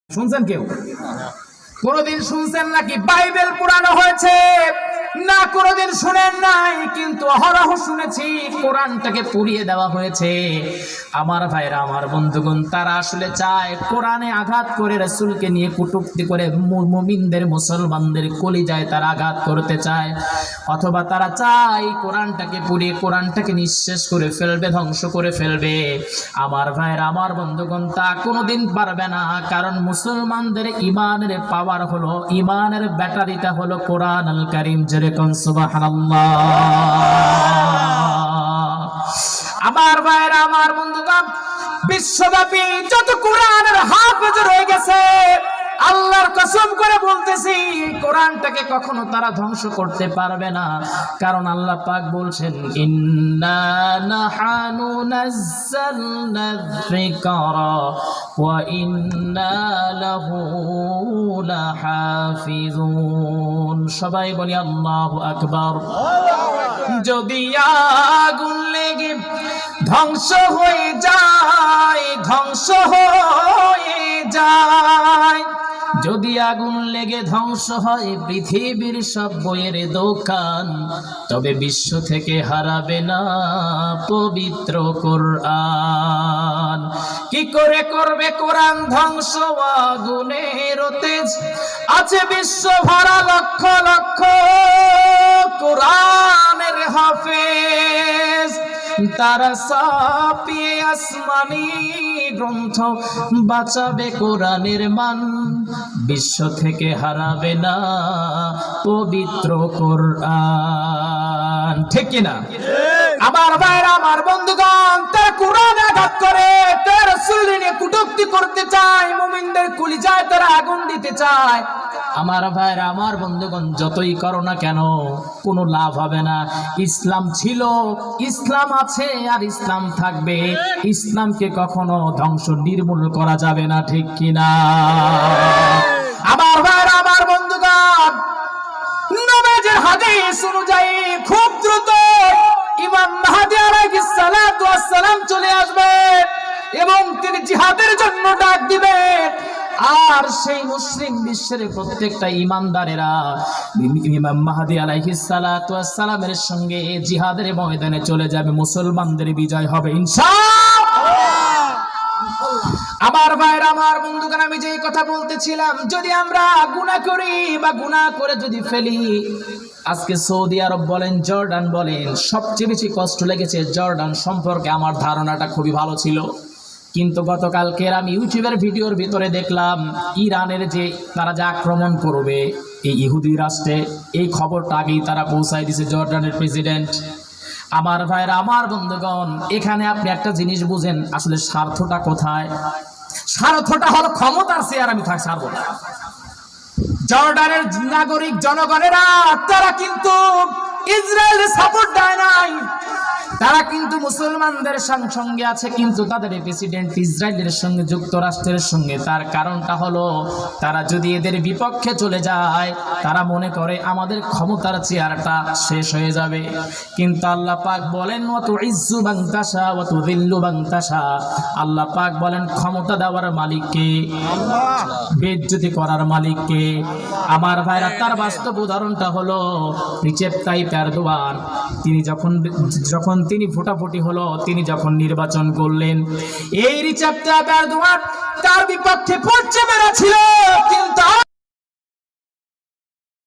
শুনছেন কেউ কোনদিন শুনছেন নাকি বাইবেল পুরানো হয়েছে? না, কোনদিন শুনেন নাই, কিন্তু অহরহ শুনেছি কোরআনটাকে পুড়িয়ে দেওয়া হয়েছে। আমার ভাইরা, আমার বন্ধুগণ, তারা আসলে চায় কোরআনে আঘাত করে রাসূলকে নিয়ে কটূক্তি করে মুমিনদের, মুসলমানদের কলিজায় তারা আঘাত করতে চায়, অথবা তারা চায় কোরআনটাকে পুড়িয়ে কোরআনটাকে নিঃশেষ করে ফেলবে, ধ্বংস করে ফেলবে। আমার ভাইরা, আমার বন্ধুগণ, তা কোনোদিন পারবে না, কারণ মুসলমানদের ইমানের পাওয়ার হলো, ইমানের ব্যাটারিটা হলো কোরআন আল কারীম। যেরকম সুবহানাল্লাহ। আমার ভাইরা, আমার বন্ধুগণ, বিশ্বব্যাপী যত কোরআনের হাফেজ রয়ে গেছে, আল্লাহর কসম করে বলতেছি, কোরআনটাকে কখনো তারা ধ্বংস করতে পারবে না, কারণ আল্লাহ পাক বলছেন, ইন্না নাহানু নাযালনা যিকরা ওয়া ইন্না লাহু লাহাফিজুন। সবাই বলি আল্লাহু আকবার। যদি আগুন লেগে ধ্বংস হয়ে যায়, ধ্বংস হয়ে যায়, যদি আগুন লেগে ধ্বংস হয় পৃথিবীর সব বইয়ের দোকান, তবে বিশ্ব থেকে হারাবে না পবিত্র কোরআন। কি করে করবে কোরআন ধ্বংস? আগুনের তেজ আছে বিশ্ব ভরা, লক্ষ লক্ষ কোরআনের হাফেজ, তারা ছাপিয়ে আসমানি গ্রন্থ বাঁচাবে কোরআনের মান, বিশ্ব থেকে হারাবে না পবিত্র কোরআন। ঠিক কিনা? আমার ভাইরা, আমার বন্ধুগণ, তারা কোরআনে আঘাত করে, তারা রাসূলের নিয়ে কটূক্তি করতে চায়, মুমিনদের কলিজায় তারা আগুন দিতে চায়। আমার ভাইরা, আমার বন্ধুগণ, যতই করো না কেন কোনো লাভ হবে না। ইসলাম ছিল, ইসলাম আছে, আর ইসলাম থাকবে। ইসলামকে কখনো ধ্বংস, নির্মূল করা যাবে না। ঠিক কিনা? আমার ভাইরা, আমার বন্ধুগণ, নবীজির হাদিস অনুযায়ী খুব দ্রুত ইমাম মাহদী আলাইহিস সালাতু ওয়াস সালাম চলে আসবে এবং তিনি জিহাদের জন্য ডাক দিবেন। আর সেই মুসলিম বিশ্বের প্রত্যেকটা ইমানদারেরা ইমাম মাহদী আলাইহিস সালাতু ওয়াস সালামের সঙ্গে জিহাদের ময়দানে চলে যাবে, মুসলমানদের বিজয় হবে ইনশাআল্লাহ। আমার ভাইরা, আমার বন্ধুগণ, আমি যে কথা বলতেছিলাম, যদি আমরা গুনাহ করি বা গুনাহ করে যদি ফেলি, আজকে সৌদি আরব বলেন, জর্ডান বলেন, সবচেয়ে বেশি কষ্ট লেগেছে জর্ডান সম্পর্কে। আমার ধারণাটা খুবই ভালো ছিল, কিন্তু গতকালকের আমি ইউটিউবের ভিডিওর ভিতরে দেখলাম ইরানের যে তারা যে আক্রমণ করবে এই ইহুদি রাষ্ট্রে, এই খবরটা আগেই তারা পৌঁছায় দিয়েছে জর্ডানের প্রেসিডেন্ট। আমার ভাইরা, আমার বন্ধুগণ, এখানে আপনি একটা জিনিস বুঝেন, আসলে স্বার্থটা কোথায়? স্বার্থটা হলো ক্ষমতার চেয়ার আমি ছাড়বো না। জর্ডানের নাগরিক জনগণেরা তারা কিন্তু ইসরায়েলের সাপোর্ট দেয় নাই, তারা কিন্তু মুসলমানদের সঙ্গে আছে, কিন্তু তাদের প্রেসিডেন্ট ইসরায়েলের সঙ্গে, যুক্তরাষ্ট্রের সঙ্গে। তার কারণটা হলো, তারা যদি এদের বিপক্ষে চলে যায়, তারা মনে করে আমাদের ক্ষমতার চেয়ারটা শেষ হয়ে যাবে। কিন্তু আল্লাহ পাক বলেন, ওয়া তুইজ্জু মান তাশা ওয়া তুযিল্লু মান তাশা। আল্লাহ পাক বলেন, ক্ষমতা দেওয়ার মালিক কে? আল্লাহ। বেইজ্জতি করার মালিক কে? আমার ভাইরা, তার বাস্তব উদাহরণটা হলো রিসেপ তাইয়িপ এরদোয়ান। তিনি যখন তিনি ভোটাভুটি হলো, তিনি যখন নির্বাচন করলেন, এই রিসেপ তাইয়িপ এরদোয়ান তার বিপক্ষে পর্চা মেরা ছিল।